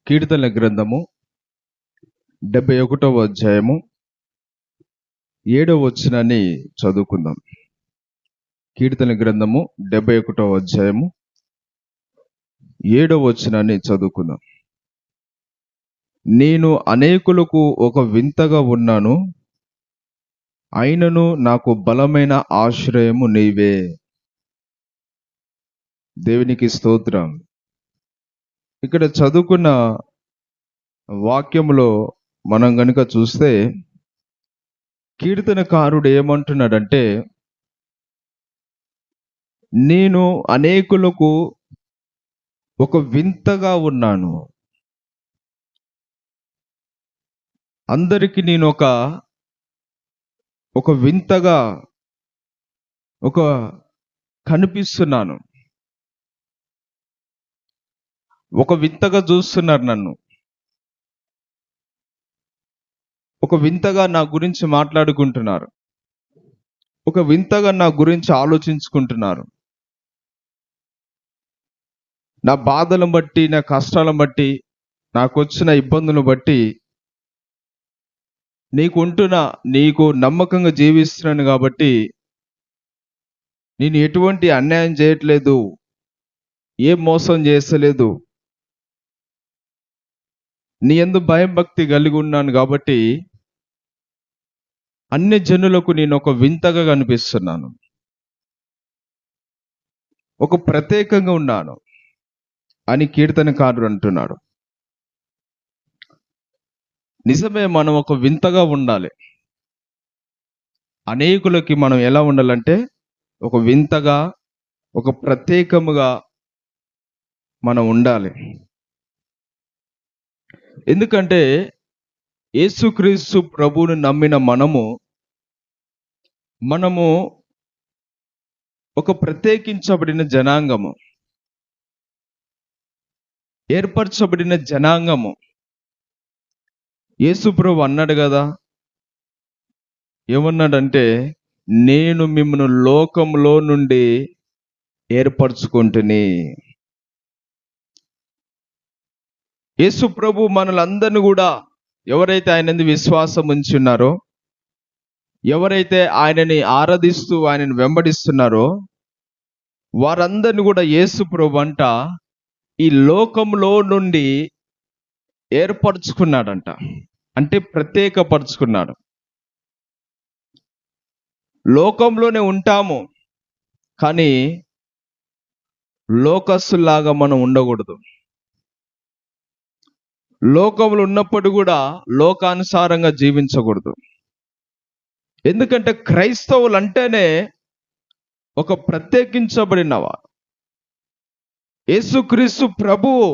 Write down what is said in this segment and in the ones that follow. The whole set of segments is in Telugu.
కీర్తనల గ్రంథము 71వ అధ్యాయము 7వ వచనాన్ని చదువుకుందాం. కీర్తనల గ్రంథము 71వ అధ్యాయము 7వ వచనాన్ని చదువుకుందాం. నేను అనేకులకు ఒక వింతగా ఉన్నాను, అయినను నాకు బలమైన ఆశ్రయము నీవే. దేవునికి స్తోత్రం. ఇక్కడ చదువుకున్న వాక్యములో మనం గనుక చూస్తే కీర్తనకారుడు ఏమంటున్నాడంటే, నేను అనేకులకు ఒక వింతగా ఉన్నాను, అందరికీ నేను ఒక వింతగా కనిపిస్తున్నాను, ఒక వింతగా చూస్తున్నారు నన్ను, ఒక వింతగా నా గురించి మాట్లాడుకుంటున్నారు, ఒక వింతగా నా గురించి ఆలోచించుకుంటున్నారు. నా బాధలను బట్టి, నా కష్టాలను బట్టి, నాకు వచ్చిన ఇబ్బందులను బట్టి, నీకు నమ్మకంగా జీవిస్తున్నాను కాబట్టి నేను ఎటువంటి అన్యాయం చేయట్లేదు, ఏం మోసం చేస్తలేదు, నీ యందు భయం భక్తి కలిగి ఉన్నాను కాబట్టి అన్ని జనులకు నేను ఒక వింతగా కనిపిస్తున్నాను, ఒక ప్రత్యేకంగా ఉన్నాను అని కీర్తనకారుడు అంటున్నాడు. నిజమే, మనం ఒక వింతగా ఉండాలి. అనేకులకి మనం ఎలా ఉండాలంటే ఒక వింతగా, ఒక ప్రత్యేకముగా మనం ఉండాలి. ఎందుకంటే యేసుక్రీస్తు ప్రభువుని నమ్మిన మనము ఒక ప్రత్యేకించబడిన జనాంగము, ఏర్పరచబడిన జనాంగము. యేసు ప్రభు అన్నాడు కదా, ఏమన్నాడంటే, నేను మిమ్మల్ని లోకంలో నుండి ఏర్పరచుకుంటుని. యేసు ప్రభు మనలందరినీ కూడా, ఎవరైతే ఆయన విశ్వాసం ఉంచి ఉన్నారో, ఎవరైతే ఆయనని ఆరాధిస్తూ ఆయనని వెంబడిస్తున్నారో వారందరిని కూడా యేసు ప్రభు అంట ఈ లోకంలో నుండి ఏర్పరచుకున్నాడంట. అంటే ప్రత్యేకపరుచుకున్నాడు. లోకంలోనే ఉంటాము కానీ లోకస్తులాగా మనం ఉండకూడదు. లోకంలో ఉన్నప్పుడు కూడా లోకానుసారంగా జీవించకూడదు. ఎందుకంటే క్రైస్తవులు అంటేనే ఒక ప్రత్యేకించబడిన వారు. యేసుక్రీస్తు ప్రభువు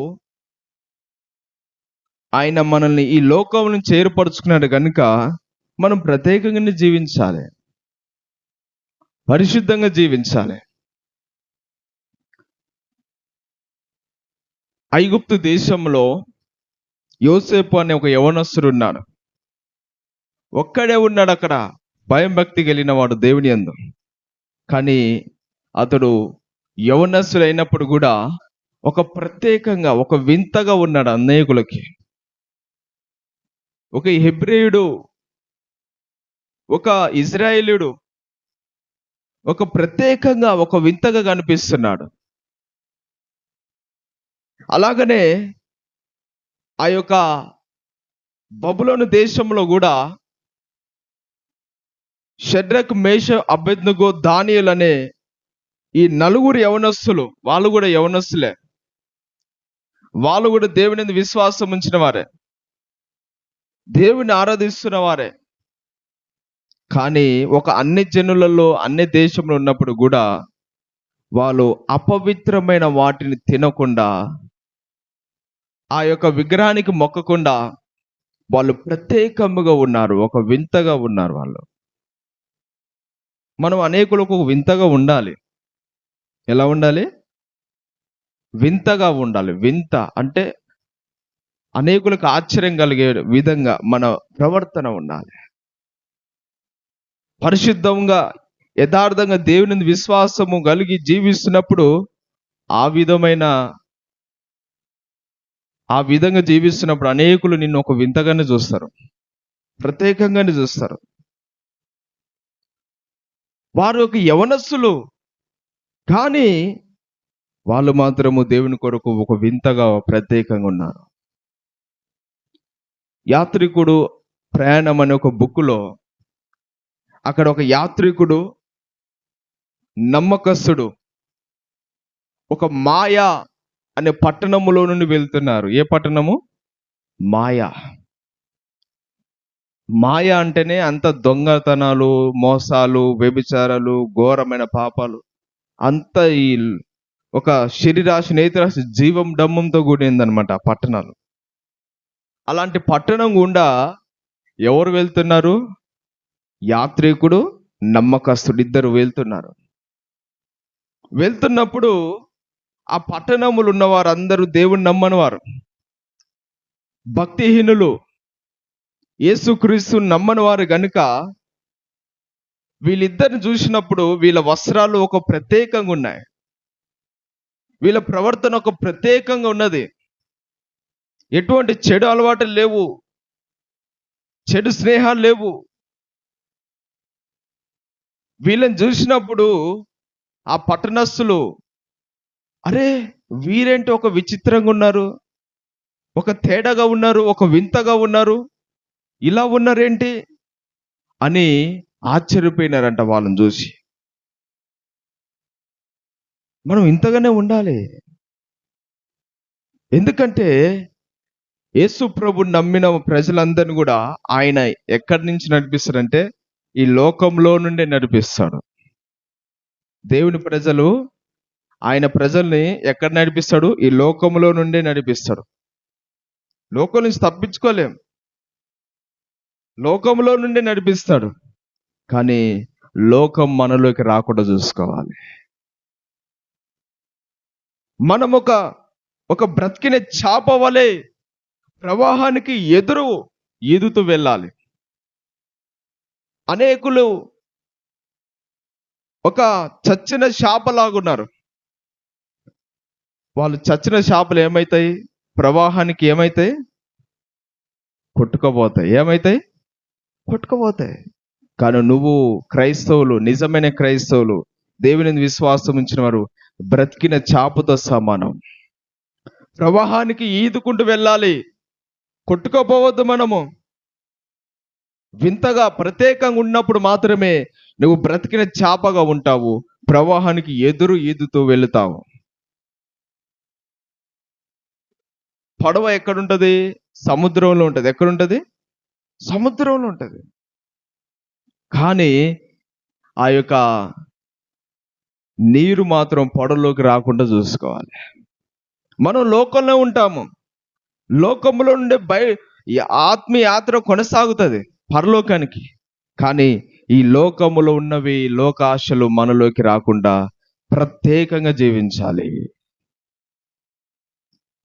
ఆయన మనల్ని ఈ లోకం నుంచి ఏర్పరచుకున్నాడు కనుక మనం ప్రత్యేకంగానే జీవించాలి, పరిశుద్ధంగా జీవించాలి. ఐగుప్తు దేశంలో యోసేపు అనే ఒక యవనస్తుడు ఉన్నాడు. ఒక్కడే ఉన్నాడు అక్కడ, భయం భక్తి కలిగిన వాడు దేవుని యందు. కానీ అతడు యవనస్తుడు అయినప్పుడు కూడా ఒక ప్రత్యేకంగా, ఒక వింతగా ఉన్నాడు అనేకులకి. ఒక హెబ్రేయుడు, ఒక ఇజ్రాయేలీయుడు ఒక ప్రత్యేకంగా, ఒక వింతగా కనిపిస్తున్నాడు. అలాగనే ఆ యొక్క బబులోను దేశంలో కూడా షడ్రక్, మేష, అబేద్నెగో, దానియేలు అనే ఈ నలుగురు యవనస్తులు, వాళ్ళు కూడా యవనస్తులే, వాళ్ళు కూడా దేవుని యందు విశ్వాసం ఉంచిన వారే, దేవుని ఆరాధిస్తున్న వారే. కానీ ఒక అన్ని జనులలో, అన్ని దేశంలో ఉన్నప్పుడు కూడా వాళ్ళు అపవిత్రమైన వాటిని తినకుండా, ఆ యొక్క విగ్రహానికి మొక్కకుండా వాళ్ళు ప్రత్యేకముగా ఉన్నారు, ఒక వింతగా ఉన్నారు వాళ్ళు. మనం అనేకులకు ఒక వింతగా ఉండాలి. ఎలా ఉండాలి? వింతగా ఉండాలి. వింత అంటే అనేకులకు ఆశ్చర్యం కలిగే విధంగా మన ప్రవర్తన ఉండాలి. పరిశుద్ధంగా, యథార్థంగా దేవుని విశ్వాసము కలిగి జీవిస్తున్నప్పుడు ఆ విధమైన ఆ విధంగా జీవిస్తున్నప్పుడు అనేకులు నిన్ను ఒక వింతగానే చూస్తారు, ప్రత్యేకంగానే చూస్తారు. వారు ఒక యవనస్తులు, కానీ వాళ్ళు మాత్రము దేవుని కొరకు ఒక వింతగా ప్రత్యేకంగా ఉన్నారు. యాత్రికుడు ప్రయాణం అనే ఒక బుక్కులో అక్కడ ఒక యాత్రికుడు, నమ్మకస్తుడు ఒక మాయా అనే పట్టణములో నుండి వెళ్తున్నారు. ఏ పట్టణము? మాయా. మాయ అంటేనే అంత దొంగతనాలు, మోసాలు, వ్యభిచారాలు, ఘోరమైన పాపాలు, అంత ఈ ఒక శరీరాశ, నేత్రాశ, జీవం డమ్మంతో కూడిందనమాట ఆ పట్టణాలు. అలాంటి పట్టణం గుండా ఎవరు వెళ్తున్నారు? యాత్రికుడు, నమ్మకస్తుడు ఇద్దరు వెళ్తున్నారు. వెళ్తున్నప్పుడు ఆ పట్టణములు ఉన్న వారందరూ దేవుని నమ్మని వారు, భక్తిహీనులు, యేసుక్రీస్తు నమ్మని వారు గనుక వీళ్ళిద్దరిని చూసినప్పుడు వీళ్ళ వస్త్రాలు ఒక ప్రత్యేకంగా ఉన్నాయి, వీళ్ళ ప్రవర్తన ఒక ప్రత్యేకంగా ఉన్నది. ఎటువంటి చెడు అలవాట్లు లేవు, చెడు స్నేహాలు లేవు. వీళ్ళని చూసినప్పుడు ఆ పట్టణస్థులు, అరే వీరేంటి ఒక విచిత్రంగా ఉన్నారు, ఒక తేడాగా ఉన్నారు, ఒక వింతగా ఉన్నారు, ఇలా ఉన్నారేంటి అని ఆశ్చర్యపోయినారంట వాళ్ళని చూసి. మనం ఇంతగానే ఉండాలి. ఎందుకంటే యేసు ప్రభు నమ్మిన ప్రజలందరినీ కూడా ఆయన ఎక్కడి నుంచి నడిపిస్తాడంటే ఈ లోకంలో నుండే నడిపిస్తాడు. దేవుని ప్రజలు, ఆయన ప్రజల్ని ఎక్కడ నడిపిస్తాడు? ఈ లోకంలో నుండే నడిపిస్తాడు. లోకం నుంచి తప్పించుకోలేం, లోకంలో నుండి నడిపిస్తాడు. కానీ లోకం మనలోకి రాకుండా చూసుకోవాలి. మనం ఒక బ్రతికిన చాప వలె ప్రవాహానికి ఎదురు ఈదుతూ వెళ్ళాలి. అనేకులు ఒక చచ్చిన చేపలాగున్నారు. వాళ్ళు చచ్చిన చేపలు ఏమైతాయి? ప్రవాహానికి ఏమైతాయి? కొట్టుకుపోతాయి. ఏమైతాయి? కొట్టుకుపోతాయి. కానీ నువ్వు క్రైస్తవులు, నిజమైన క్రైస్తవులు, దేవుని విశ్వాసం ఉంచిన వారు బ్రతికిన చేపతో సమానం. ప్రవాహానికి ఈదుకుంటూ వెళ్ళాలి, కొట్టుకోపోవద్దు. మనము వింతగా ప్రత్యేకంగా ఉన్నప్పుడు మాత్రమే నువ్వు బ్రతికిన చేపగా ఉంటావు, ప్రవాహానికి ఎదురు ఈదుతూ వెళుతావు. పడవ ఎక్కడుంటది? సముద్రంలో ఉంటుంది. ఎక్కడుంటది? సముద్రంలో ఉంటుంది. కానీ ఆ యొక్క నీరు మాత్రం పడవలోకి రాకుండా చూసుకోవాలి. మనం లోకంలో ఉంటాము, లోకంలో నుండే ఈ ఆత్మీయ యాత్ర కొనసాగుతుంది పరలోకానికి. కానీ ఈ లోకములో ఉన్నవి, లోక ఆశలు మనలోకి రాకుండా ప్రత్యేకంగా జీవించాలి.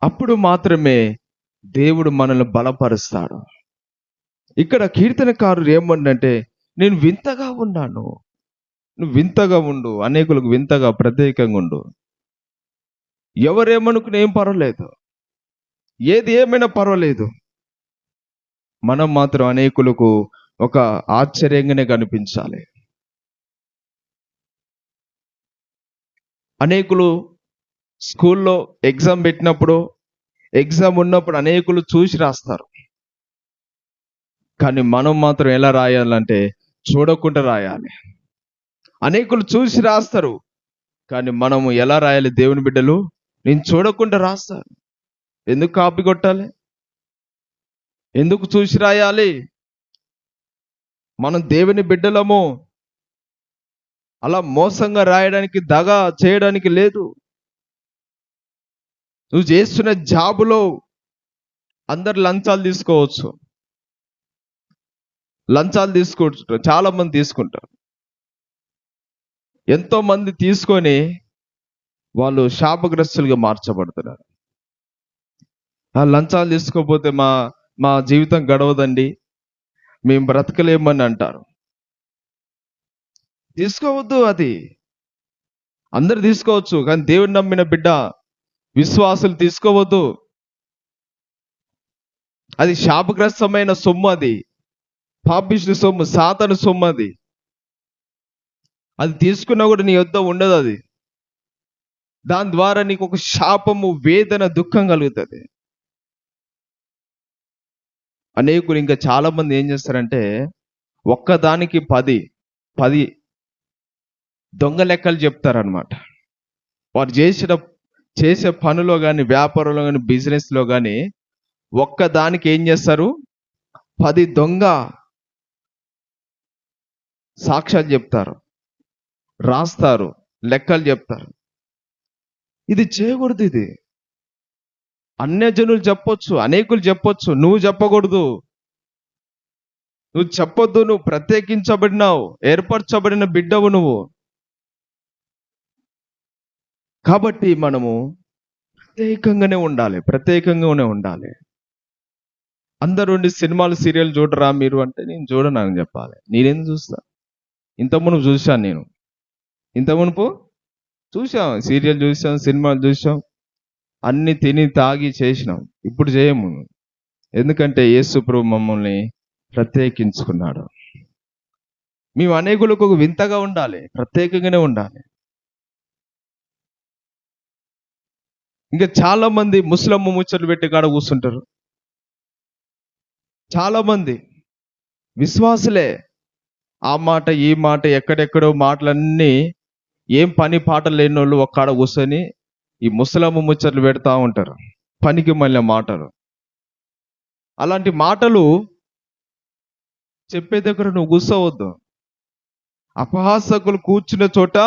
అప్పుడు మాత్రమే దేవుడు మనల్ని బలపరుస్తాడు. ఇక్కడ కీర్తనకారుడు ఏమంటే, నేను వింతగా ఉన్నాను. నువ్వు వింతగా ఉండు, అనేకులకు వింతగా ప్రత్యేకంగా ఉండు. ఎవరేమనుకుని ఏం పర్వాలేదు, ఏది ఏమైనా పర్వాలేదు. మనం మాత్రం అనేకులకు ఒక ఆశ్చర్యంగానే కనిపించాలి. అనేకులు స్కూల్లో ఎగ్జామ్ పెట్టినప్పుడు, ఎగ్జామ్ ఉన్నప్పుడు అనేకులు చూసి రాస్తారు. కానీ మనం మాత్రం ఎలా రాయాలంటే చూడకుండా రాయాలి. అనేకులు చూసి రాస్తారు, కానీ మనము ఎలా రాయాలి? దేవుని బిడ్డలు, నేను చూడకుండా రాస్తాను. ఎందుకు కాపీ కొట్టాలి? ఎందుకు చూసి రాయాలి? మనం దేవుని బిడ్డలము. అలా మోసంగా రాయడానికి, దగా చేయడానికి లేదు. నువ్వు చేస్తున్న జాబులో అందరు లంచాలు తీసుకోవచ్చు, లంచాలు తీసుకోవచ్చు. చాలా మంది తీసుకుంటారు. ఎంతో మంది తీసుకొని వాళ్ళు శాపగ్రస్తులుగా మార్చబడుతున్నారు. ఆ లంచాలు తీసుకోకపోతే మా జీవితం గడవదండి, మేము బ్రతకలేమని అంటారు. తీసుకోవద్దు. అది అందరు తీసుకోవచ్చు, కానీ దేవుని నమ్మిన బిడ్డ, విశ్వాసులు తీసుకోవద్దు. అది శాపగ్రస్తమైన సొమ్ము, అది పాపిష్టి సొమ్ము, సాతాను సొమ్ము. అది అది తీసుకున్నా కూడా నీ యొద్ద ఉండదు. అది దాని ద్వారా నీకు ఒక శాపము, వేదన, దుఃఖం కలుగుతుంది. అనేకులు ఇంకా చాలా మంది ఏం చేస్తారంటే ఒక్కదానికి 10 దొంగ లెక్కలు చెప్తారనమాట. వారు చేసే పనిలో కానీ, వ్యాపారంలో కానీ, బిజినెస్లో కానీ ఒక్కదానికి ఏం చేస్తారు, 10 దొంగ సాక్ష్యాలు చెప్తారు, రాస్తారు, లెక్కలు చెప్తారు. ఇది చేయకూడదు. ఇది అన్యజనులు చెప్పొచ్చు, అనేకులు చెప్పొచ్చు, నువ్వు చెప్పకూడదు. నువ్వు చెప్పొద్దు. నువ్వు ప్రత్యేకించబడినావు, ఏర్పరచబడిన బిడ్డవు నువ్వు. కాబట్టి మనము ప్రత్యేకంగానే ఉండాలి. అందరుండి సినిమాలు, సీరియల్ చూడరా మీరు అంటే నేను చూడను అని చెప్పాలి. నేనేం చూస్తా? ఇంత మునుపు చూశాను. నేను ఇంత మునుపు చూసాం, సీరియల్ చూసాం, సినిమాలు చూసాం, అన్ని తిని తాగి చేసినాం. ఇప్పుడు చేయము. ఎందుకంటే యేసు ప్రభు మమ్మల్ని ప్రత్యేకించుకున్నాడు. మేము అనేకులకు ఒక వింతగా ఉండాలి, ప్రత్యేకంగానే ఉండాలి. ఇంకా చాలా మంది ముస్లమ్మ ముచ్చట్లు పెట్టి కాడ కూర్చుంటారు. చాలా మంది విశ్వాసులే ఆ మాట ఈ మాట ఎక్కడెక్కడో మాటలన్నీ, ఏం పని పాట లేని వాళ్ళు ఒక్కడ కూర్చొని ఈ ముసలమ్మ ముచ్చట్లు పెడతా ఉంటారు, పనికి మళ్ళీ మాటలు. అలాంటి మాటలు చెప్పే దగ్గర నువ్వు కూర్చోవద్దు. అపహాసకులు కూర్చున్న చోట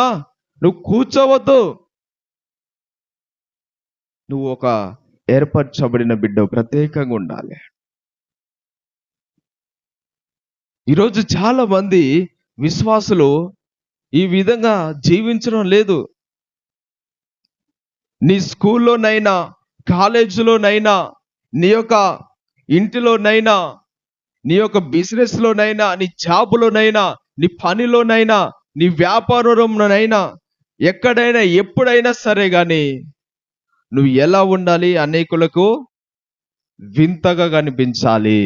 నువ్వు కూర్చోవద్దు. నువ్వు ఒక ఏర్పరచబడిన బిడ్డ, ప్రత్యేకంగా ఉండాలి. ఈరోజు చాలా మంది విశ్వాసులు ఈ విధంగా జీవించడం లేదు. నీ స్కూల్లోనైనా, కాలేజీలోనైనా, నీ యొక్క ఇంటిలోనైనా, నీ యొక్క బిజినెస్లోనైనా, నీ జాబులోనైనా, నీ పనిలోనైనా, నీ వ్యాపారంలోనైనా, ఎక్కడైనా ఎప్పుడైనా సరే కానీ నువ్వు ఎలా ఉండాలి? అనేకులకు వింతగా కనిపించాలి,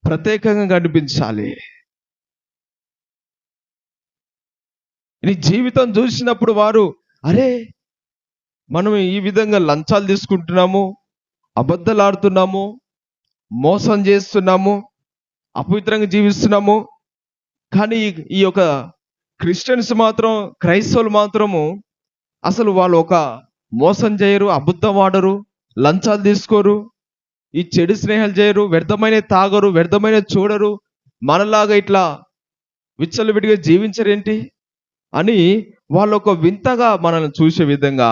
ప్రత్యేకంగా కనిపించాలి. నీ జీవితం చూసినప్పుడు వారు, అరే మనం ఈ విధంగా లంచాలు తీసుకుంటున్నాము, అబద్ధాలు ఆడుతున్నాము, మోసం చేస్తున్నాము, అపవిత్రంగా జీవిస్తున్నాము. కానీ ఈ యొక్క క్రిస్టియన్స్ మాత్రం, క్రైస్తవులు మాత్రము అసలు వాళ్ళు ఒక మోసం చేయరు, అబద్ధం ఆడరు, లంచాలు తీసుకోరు, ఈ చెడు స్నేహాలు చేయరు, వ్యర్థమైన తాగరు, వ్యర్థమైన చూడరు, మనలాగా ఇట్లా విచ్చలవిడిగా జీవించరేంటి అని వాళ్ళు ఒక వింతగా మనల్ని చూసే విధంగా,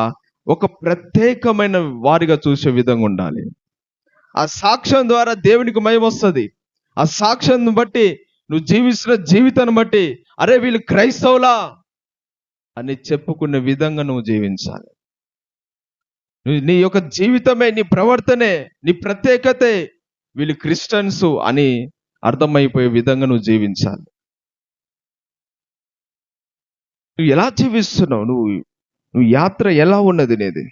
ఒక ప్రత్యేకమైన వారిగా చూసే విధంగా ఉండాలి. ఆ సాక్ష్యం ద్వారా దేవునికి మహిమ వస్తుంది. ఆ సాక్ష్యం బట్టి, నువ్వు జీవిస్తున్న జీవితాన్ని బట్టి, అరే వీళ్ళు క్రైస్తవులా అని చెప్పుకునే విధంగా నువ్వు జీవించాలి. నీ యొక్క జీవితమే, నీ ప్రవర్తనే, నీ ప్రత్యేకతే వీళ్ళు క్రిస్టియన్స్ అని అర్థమైపోయే విధంగా నువ్వు జీవించాలి. నువ్వు ఎలా జీవిస్తున్నావు? నువ్వు యాత్ర ఎలా ఉన్నది నీది?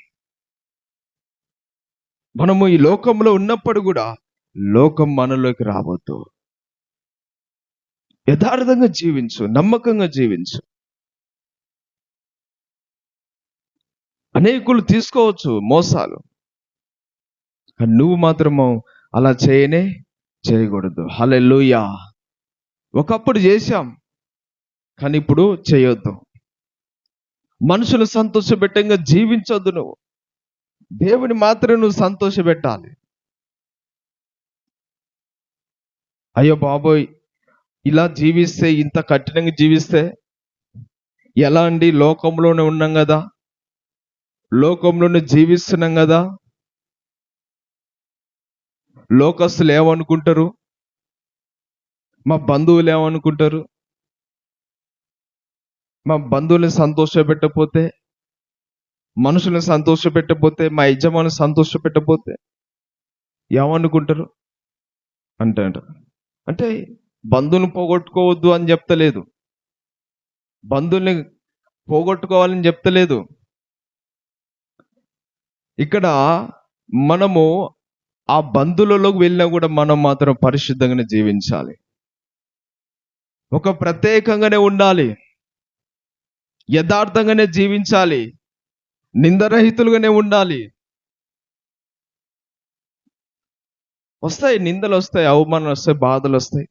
మనము ఈ లోకంలో ఉన్నప్పుడు కూడా లోకం మనలోకి రావద్దు. యథార్థంగా జీవించు, నమ్మకంగా జీవించు. అనేకులు తీసుకోవచ్చు మోసాలు, కానీ నువ్వు మాత్రము అలా చేయకూడదు. హల్లెలూయా. ఒకప్పుడు చేశాం, కానీ ఇప్పుడు చేయొద్దు. మనుషులు సంతోషపెట్టంగా జీవించొద్దు. నువ్వు దేవుని మాత్రం నువ్వు సంతోషపెట్టాలి. అయ్యో బాబోయ్, ఇలా జీవిస్తే, ఇంత కఠినంగా జీవిస్తే ఎలా అండి? లోకంలోనే ఉన్నాం కదా, లోకంలోనే జీవిస్తున్నాం కదా, లోకస్తులు ఏమనుకుంటారు, మా బంధువులు ఏమనుకుంటారు, మా బంధువుల్ని సంతోషపెట్టకపోతే, మనుషులను సంతోషపెట్టకపోతే, మా యజమాని సంతోషపెట్టకపోతే ఏమనుకుంటారు అంటే బంధువులను పోగొట్టుకోవద్దు అని చెప్తలేదు, బంధువుల్ని పోగొట్టుకోవాలని చెప్తలేదు. ఇక్కడ మనము ఆ బంధువులలోకి వెళ్ళినా కూడా మనం మాత్రం పరిశుద్ధంగానే జీవించాలి. ఒక ప్రత్యేకంగానే ఉండాలి. యథార్థంగానే జీవించాలి. నిందరహితులుగానే ఉండాలి. వస్తాయి, నిందలు వస్తాయి, అవమానాలు వస్తాయి, బాధలు వస్తాయి.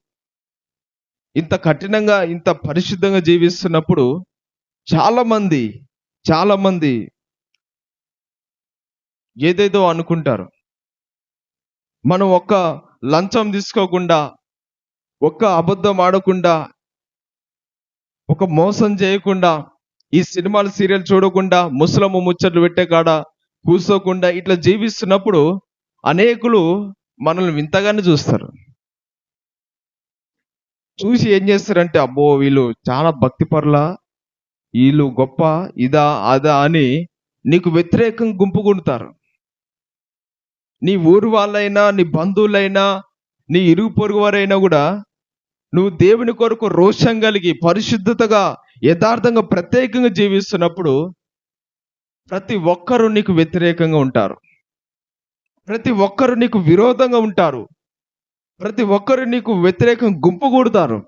ఇంత కఠినంగా, ఇంత పరిశుద్ధంగా జీవిస్తున్నప్పుడు చాలా మంది చాలా మంది ఏదేదో అనుకుంటారు. మనం ఒక్క లంచం తీసుకోకుండా, ఒక్క అబద్ధం ఆడకుండా, ఒక మోసం చేయకుండా, ఈ సినిమాలు సీరియల్ చూడకుండా, ముసలమ్మ ముచ్చట్లు పెట్టే కాడ కూసోకుండా ఇట్లా జీవిస్తున్నప్పుడు అనేకులు మనల్ని వింతగానే చూస్తారు. చూసి ఏం చేస్తారంటే, అబ్బో వీళ్ళు చాలా భక్తిపరులా, వీళ్ళు గొప్ప, ఇదా అదా అని నీకు వ్యతిరేకంగా గుంపుగూడుతారు. నీ ఊరు వాళ్ళైనా, నీ బంధువులైనా, నీ ఇరుగు పొరుగు వారైనా కూడా నువ్వు దేవుని కొరకు రోషం కలిగి పరిశుద్ధతగా యథార్థంగా ప్రత్యేకంగా జీవిస్తున్నప్పుడు ప్రతి ఒక్కరూ నీకు వ్యతిరేకంగా ఉంటారు. ప్రతి ఒక్కరు నీకు విరోధంగా ఉంటారు. ప్రతి ఒక్కరు నీకు వ్యతిరేకంగా గుంపుగూడుతారు.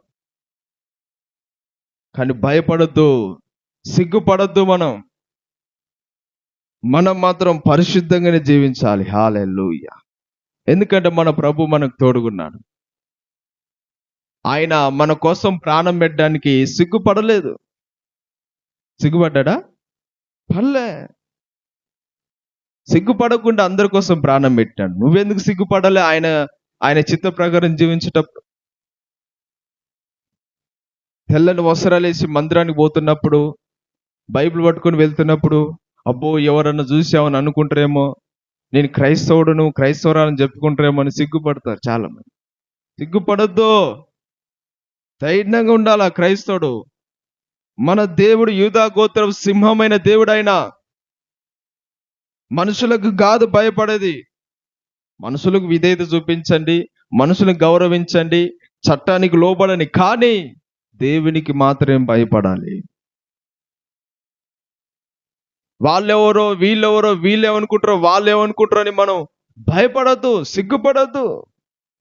కానీ భయపడొద్దు, సిగ్గుపడొద్దు. మనం మాత్రం పరిశుద్ధంగానే జీవించాలి. హల్లెలూయా. ఎందుకంటే మన ప్రభు మనకు తోడుగున్నాడు. ఆయన మన కోసం ప్రాణం పెట్టడానికి సిగ్గుపడలేదు. సిగ్గుపడ్డా? పడలే. సిగ్గుపడకుండా అందరి కోసం ప్రాణం పెట్టాడు. నువ్వెందుకు సిగ్గుపడాలి? ఆయన ఆయన చిత్త ప్రకారం జీవించేటప్పుడు. తెల్లని వస్త్రాలు వేసి మందిరానికి పోతున్నప్పుడు, బైబిల్ పట్టుకొని వెళ్తున్నప్పుడు, అబ్బో ఎవరన్నా చూసావని అనుకుంటారేమో, నేను క్రైస్తవుడును క్రైస్తవురాలని చెప్పుకుంటారేమో అని సిగ్గుపడతారు చాలా మంది. సిగ్గుపడొద్దు. ధైర్యంగా ఉండాలా క్రైస్తవుడు. మన దేవుడు యూదా గోత్రం సింహమైన దేవుడు. ఆయన మనుషులకు కాదు భయపడేది. మనుషులకు విధేయత చూపించండి, మనుషులను గౌరవించండి, చట్టానికి లోబడని, కానీ దేవునికి మాత్రమే భయపడాలి. వాళ్ళెవరో వీళ్ళేమనుకుంటారో వాళ్ళేమనుకుంటారో అని మనం భయపడద్దు, సిగ్గుపడద్దు.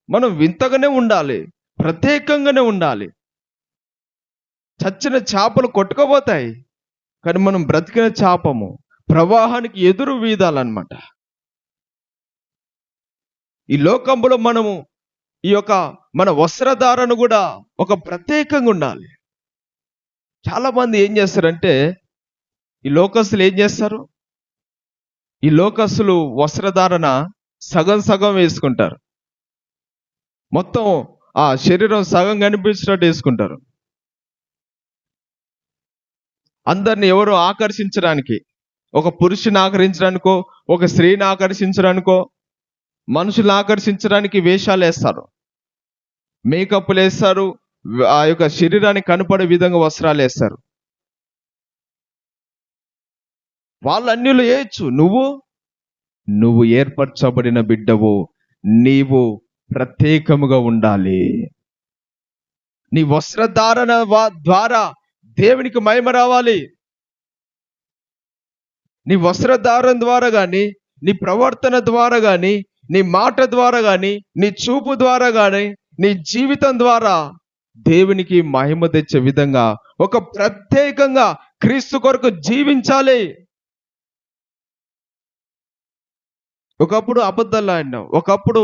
మనం వింతగానే ఉండాలి, ప్రత్యేకంగానే ఉండాలి. చచ్చిన చేపలు కొట్టుకుపోతాయి, కానీ మనం బ్రతికిన చేపము. ప్రవాహానికి ఎదురు వీదాలన్నమాట. ఈ లోకంలో మనము ఈ యొక్క మన వస్త్రధారణ కూడా ఒక ప్రత్యేకంగా ఉండాలి. చాలా మంది ఏం చేస్తారంటే, ఈ లోకస్తులు ఏం చేస్తారు, ఈ లోకస్తులు వస్త్రధారణ సగం సగం వేసుకుంటారు. మొత్తం ఆ శరీరం సగం కనిపించినట్టు వేసుకుంటారు. అందరిని ఎవరు ఆకర్షించడానికి, ఒక పురుషుని ఆకర్షించడానికో, ఒక స్త్రీని ఆకర్షించడానికో, మనుషులను ఆకర్షించడానికి వేషాలు వేస్తారు, మేకప్లు వేస్తారు, ఆ యొక్క శరీరానికి కనపడే విధంగా వస్త్రాలు వేస్తారు. వాళ్ళు అన్యులు వేయచ్చు. నువ్వు ఏర్పరచబడిన బిడ్డవు. నీవు ప్రత్యేకముగా ఉండాలి. నీ వస్త్రధారణ ద్వారా దేవునికి మహిమ రావాలి. నీ వస్త్రధారణ ద్వారా కానీ, నీ ప్రవర్తన ద్వారా కానీ, నీ మాట ద్వారా కానీ, నీ చూపు ద్వారా కానీ, నీ జీవితం ద్వారా దేవునికి మహిమ తెచ్చే విధంగా ఒక ప్రత్యేకంగా క్రీస్తు కొరకు జీవించాలి. ఒకప్పుడు అబద్ధాలు ఆడినావు, ఒకప్పుడు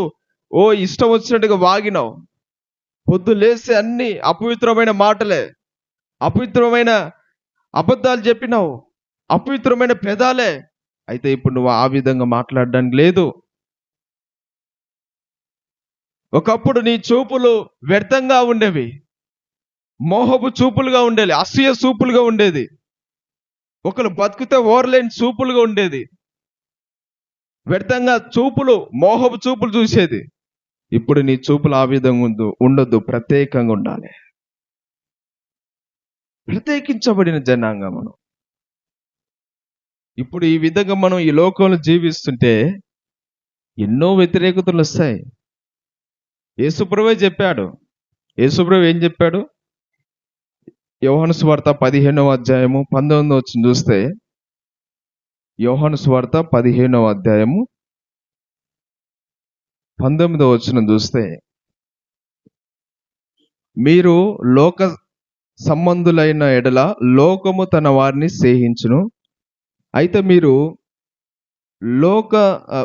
ఇష్టం వచ్చినట్టుగా వాగినావు, పొద్దు లేస్తే అన్ని అపవిత్రమైన మాటలే, అపవిత్రమైన అబద్ధాలు చెప్పినావు, అపవిత్రమైన పెదాలే. అయితే ఇప్పుడు నువ్వు ఆ విధంగా మాట్లాడడానికి లేదు. ఒకప్పుడు నీ చూపులు వ్యర్థంగా ఉండేవి, మోహపు చూపులుగా ఉండేవి, అసూయ చూపులుగా ఉండేది, ఒకరు బతుకుతే ఓర్లేని చూపులుగా ఉండేది, వ్యర్థంగా చూపులు, మోహపు చూపులు చూసేది. ఇప్పుడు నీ చూపులు ఆ విధంగా ఉండొద్దు, ప్రత్యేకంగా ఉండాలి. ప్రత్యేకించబడిన జనాంగం మనం. ఇప్పుడు ఈ విధంగా మనం ఈ లోకంలో జీవిస్తుంటే ఎన్నో వ్యతిరేకతలు వస్తాయి. యేసుప్రభువే చెప్పాడు. యేసుప్రభు ఏం చెప్పాడు? యోహాను సువార్త 15వ అధ్యాయము 19వ వచనం చూస్తే, యోహాను సువార్త 15వ అధ్యాయము 19వ వచనం చూస్తే, మీరు లోక సంబంధులైన ఎడల లోకము తన వారిని స్నేహించును. అయితే లోక ఆ,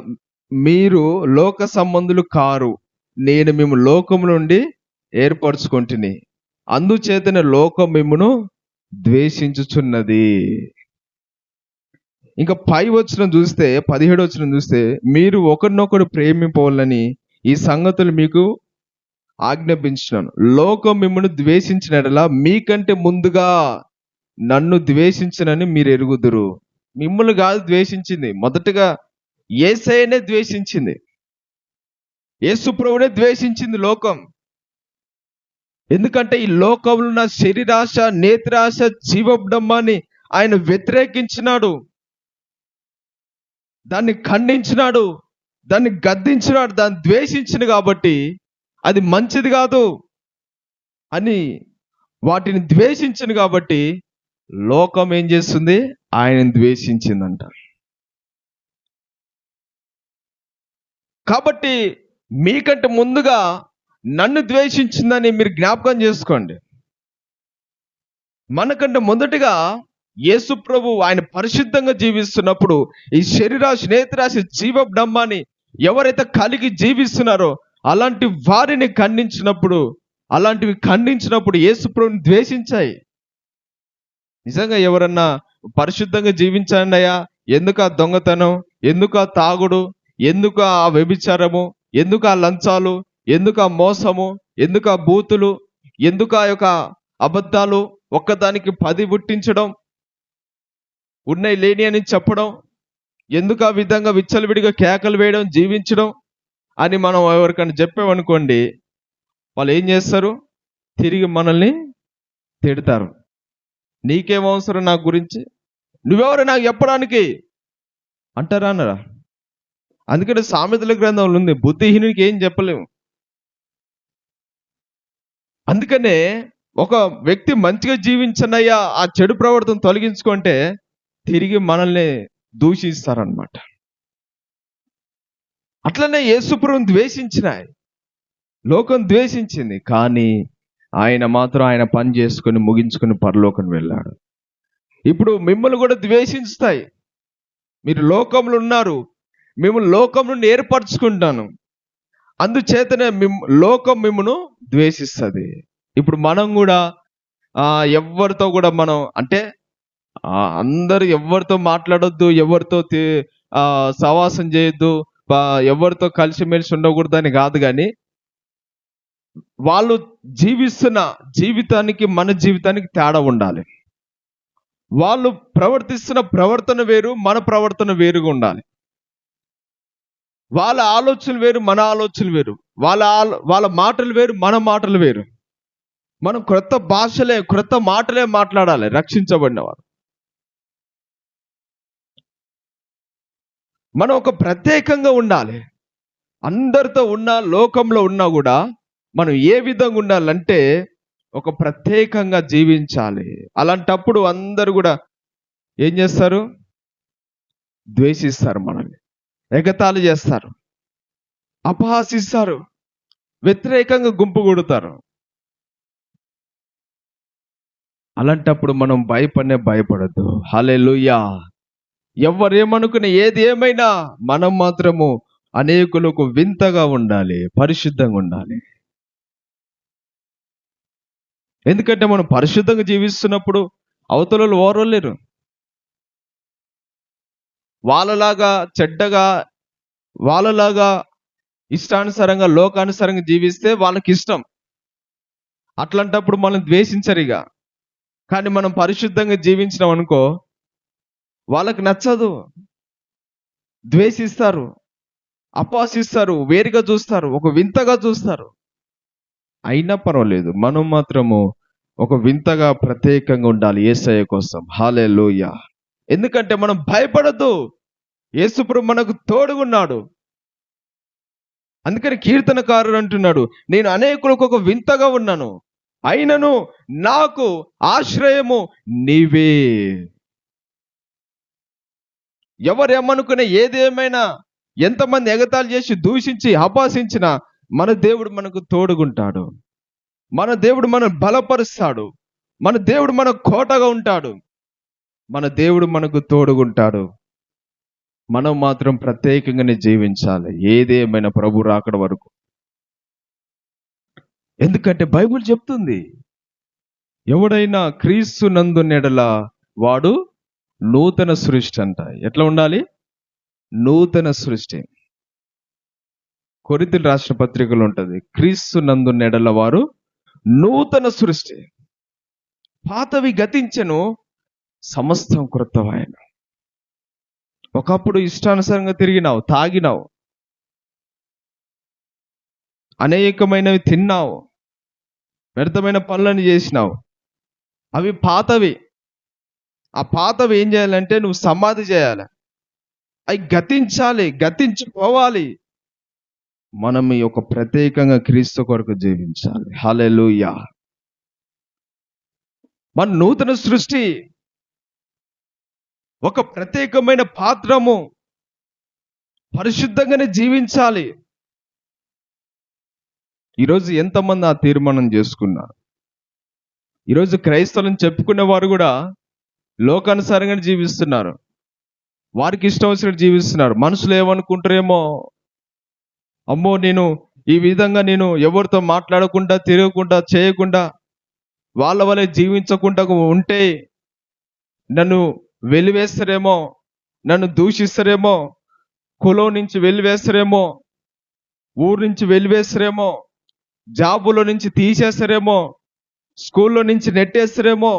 మీరు లోక సంబంధులు కారు, నేను మేము లోకము నుండి ఏర్పరచుకొంటిని, అందుచేతనే లోకం మిమ్మును ద్వేషించుచున్నది. ఇంకా పై వచనం చూస్తే, 17వ వచనం చూస్తే, మీరు ఒకరినొకరు ప్రేమింపవాలని ఈ సంగతులు మీకు ఆజ్ఞాపించినాను. లోకం మిమ్మల్ని ద్వేషించిన యెడల మీకంటే ముందుగా నన్ను ద్వేషించనని మీరు ఎరుగుదురు. మిమ్మల్ని కాదు ద్వేషించింది, మొదటగా యేసయ్యనే ద్వేషించింది, యేసు ప్రభువునే ద్వేషించింది లోకం. ఎందుకంటే ఈ లోకంలో ఉన్న శరీరాశ, నేత్రాశ, జీవబ్డమ్మాన్ని ఆయన వ్యతిరేకించినాడు, దాన్ని ఖండించినాడు, దాన్ని గద్దించినాడు, దాన్ని ద్వేషించింది. కాబట్టి అది మంచిది కాదు అని వాటిని ద్వేషించింది. కాబట్టి లోకం ఏం చేస్తుంది? ఆయనను ద్వేషించిందంట. కాబట్టి మీకంటే ముందుగా నన్ను ద్వేషించిందని మీరు జ్ఞాపకం చేసుకోండి. మనకంటే మొదటిగా యేసు ప్రభు ఆయన పరిశుద్ధంగా జీవిస్తున్నప్పుడు ఈ శరీరాశ, నేత్రాశ, జీవబ్డమ్మాన్ని ఎవరైతే కలిగి జీవిస్తున్నారో అలాంటి వారిని ఖండించినప్పుడు యేసు ప్రభుని ద్వేషించాయి. నిజంగా ఎవరన్నా పరిశుద్ధంగా జీవించండి అయ్యా, ఎందుకు ఆ దొంగతనం, ఎందుకు ఆ తాగుడు, ఎందుకు ఆ వ్యభిచారము, ఎందుకు ఆ లంచాలు, ఎందుకు ఆ మోసము, ఎందుకు ఆ బూతులు, ఎందుకు ఆ యొక్క అబద్ధాలు, ఒక్కదానికి 10 పుట్టించడం, ఉన్నాయి లేని అని చెప్పడం, ఎందుకు ఆ విధంగా విచ్చలవిడిగా కేకలు వేయడం, జీవించడం అని మనం ఎవరికైనా చెప్పామనుకోండి, వాళ్ళు ఏం చేస్తారు? తిరిగి మనల్ని తిడతారు. నీకేం అవసరం నా గురించి, నువ్వెవరు నాకు చెప్పడానికి అంటారా అన్నారా? అందుకని సామెతల గ్రంథంలో ఉంది, బుద్ధిహీనునికి ఏం చెప్పలేము. అందుకనే ఒక వ్యక్తి మంచిగా జీవించనయ్యా, ఆ చెడు ప్రవర్తన తొలగించుకుంటే తిరిగి మనల్ని దూషిస్తారనమాట. అట్లనే యేసుప్రభుని ద్వేషించినాయి, లోకం ద్వేషించింది. కానీ ఆయన మాత్రం ఆయన పని చేసుకుని ముగించుకుని పరలోకం వెళ్ళాడు. ఇప్పుడు మిమ్మల్ని కూడా ద్వేషిస్తాయి. మీరు లోకంలో ఉన్నారు, మిమ్మల్ని లోకం నుండి ఏర్పరచుకుంటాను, అందుచేతనే లోకం మిమ్మల్ని ద్వేషిస్తుంది. ఇప్పుడు మనం కూడా ఎవరితో కూడా మనం అంటే అందరూ ఎవరితో మాట్లాడొద్దు, ఎవరితో సవాసం చేయొద్దు, ఎవరితో కలిసిమెలిసి ఉండకూడదని కాదు. కానీ వాళ్ళు జీవిస్తున్న జీవితానికి మన జీవితానికి తేడా ఉండాలి. వాళ్ళు ప్రవర్తిస్తున్న ప్రవర్తన వేరు, మన ప్రవర్తన వేరుగా ఉండాలి. వాళ్ళ ఆలోచనలు వేరు, మన ఆలోచనలు వేరు. వాళ్ళ మాటలు వేరు, మన మాటలు వేరు. మనం క్రొత్త మాటలే మాట్లాడాలి రక్షించబడినవారు. మనం ఒక ప్రత్యేకంగా ఉండాలి. అందరితో లోకంలో ఉన్నా కూడా మనం ఏ విధంగా ఉండాలంటే ఒక ప్రత్యేకంగా జీవించాలి. అలాంటప్పుడు అందరూ కూడా ఏం చేస్తారు? ద్వేషిస్తారు, మనల్ని ఎగతాళి చేస్తారు, అపహాసిస్తారు, వ్యతిరేకంగా గుంపు కొడతారు. అలాంటప్పుడు మనం భయపడద్దు. హల్లెలూయా. ఎవరేమనుకునే ఏది ఏమైనా మనం మాత్రము అనేకులకు వింతగా ఉండాలి, పరిశుద్ధంగా ఉండాలి. ఎందుకంటే మనం పరిశుద్ధంగా జీవిస్తున్నప్పుడు అవతలలో ఓర్వలేరు. వాళ్ళలాగా చెడ్డగా, వాళ్ళలాగా ఇష్టానుసారంగా, లోకానుసారంగా జీవిస్తే వాళ్ళకి ఇష్టం. అట్లాంటప్పుడు మనం ద్వేషించరిగా. కానీ మనం పరిశుద్ధంగా జీవించినాం అనుకో, వాళ్ళకి నచ్చదు, ద్వేషిస్తారు, అపహాసిస్తారు, వేరుగా చూస్తారు, ఒక వింతగా చూస్తారు. అయినా పర్వాలేదు, మనం మాత్రము ఒక వింతగా ప్రత్యేకంగా ఉండాలి యేసయ్య కోసం. హల్లెలూయా. ఎందుకంటే మనం భయపడద్దు, యేసు ప్రభు మనకు తోడుగున్నాడు. అందుకని కీర్తనకారుడు అంటున్నాడు, నేను అనేకులకు ఒక వింతగా ఉన్నాను, అయినను నాకు ఆశ్రయము నీవే. ఎవరేమనుకునే ఏదేమైనా ఎంతమంది ఎగతాళి చేసి దూషించి అపహసించిన మన దేవుడు మనకు తోడుగుంటాడు. మన దేవుడు మనం బలపరుస్తాడు. మన దేవుడు మన కోటగా ఉంటాడు. మన దేవుడు మనకు తోడుగుంటాడు. మనం మాత్రం ప్రత్యేకంగానే జీవించాలి, ఏదేమైనా ప్రభు రాకడ వరకు. ఎందుకంటే బైబిల్ చెప్తుంది, ఎవడైనా క్రీస్తు నందు నెడల వాడు నూతన సృష్టి అంట. ఎట్లా ఉండాలి? నూతన సృష్టి. కొరింథీయులకు రాసిన పత్రికలో ఉంటది, క్రీస్తు నందు నెడల వారు నూతన సృష్టి. పాతవి గతించెను, సమస్తం క్రొత్తవాయెను. ఒకప్పుడు ఇష్టానుసారంగా తిరిగినావు, తాగినావు, అనేకమైనవి తిన్నావు, వ్యర్థమైన పనులను చేసినావు. అవి పాతవి. ఆ పాతవి ఏం చేయాలంటే నువ్వు సమాధి చేయాలి. అవి గతించాలి, గతించిపోవాలి. మనం ఈ యొక్క ప్రత్యేకంగా క్రీస్తు కొరకు జీవించాలి. హల్లెలూయా. మన నూతన సృష్టి, ఒక ప్రత్యేకమైన పాత్రము, పరిశుద్ధంగానే జీవించాలి. ఈరోజు ఎంతమంది ఆ తీర్మానం చేసుకున్నారు? ఈరోజు క్రైస్తవులను చెప్పుకునే వారు కూడా లోకానుసారంగానే జీవిస్తున్నారు. వారికి ఇష్టం వచ్చినట్టు జీవిస్తున్నారు. మనుషులు ఏమనుకుంటారేమో, అమ్మో నేను ఈ విధంగా నేను ఎవరితో మాట్లాడకుండా, తిరగకుండా, చేయకుండా, వాళ్ళ వల్లే జీవించకుండా ఉంటే నన్ను వెలివేస్తారేమో, నన్ను దూషిస్తారేమో, కులం నుంచి వెలివేస్తారేమో, ఊరు నుంచి వెలివేస్తారేమో, జాబులో నుంచి తీసేస్తారేమో, స్కూల్లో నుంచి నెట్టేస్తారేమో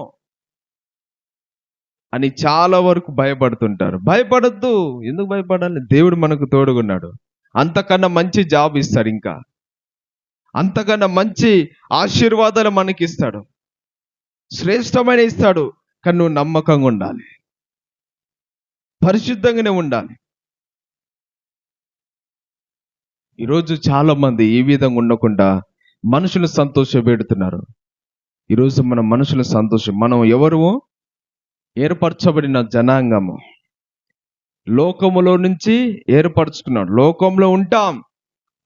అని చాలా వరకు భయపడుతుంటారు. భయపడద్దు. ఎందుకు భయపడాలి? దేవుడు మనకు తోడుగున్నాడు. అంతకన్నా మంచి జాబ్ ఇస్తాడు, ఇంకా అంతకన్నా మంచి ఆశీర్వాదాలు మనకి ఇస్తాడు, శ్రేష్టమైన ఇస్తాడు. కానీ నువ్వు నమ్మకంగా ఉండాలి, పరిశుద్ధంగానే ఉండాలి. ఈరోజు చాలా మంది ఈ విధంగా ఉండకుండా మనుషులు సంతోషపెడుతున్నారు. ఈరోజు మనం మనుషుల సంతోషం, మనం ఎవరు? ఏర్పరచబడిన జనాంగము, లోకములో నుంచి ఏర్పరచుకున్నాడు. లోకంలో ఉంటాం,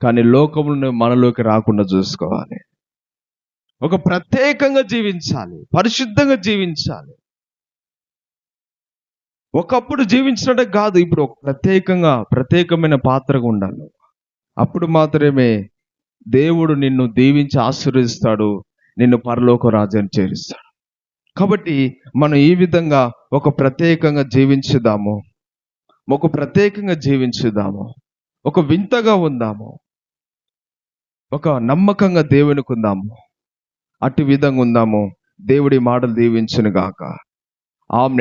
కానీ లోకమును మనలోకి రాకుండా చూసుకోవాలి. ఒక ప్రత్యేకంగా జీవించాలి, పరిశుద్ధంగా జీవించాలి. ఒకప్పుడు జీవించినట్టే కాదు, ఇప్పుడు ఒక ప్రత్యేకమైన పాత్రగా ఉండాలి. అప్పుడు మాత్రమే దేవుడు నిన్ను దీవించి ఆశీర్వదిస్తాడు, నిన్ను పరలోక రాజ్యాన్ని చేరుస్తాడు. కాబట్టి మనం ఈ విధంగా ఒక ప్రత్యేకంగా జీవించుదాము, ఒక వింతగా ఉందాము, ఒక నమ్మకంగా దేవునికి ఉందాము. అటు విధంగా ఉందాము. దేవుడి మాటలు దీవించును గాక. ఆమేన్.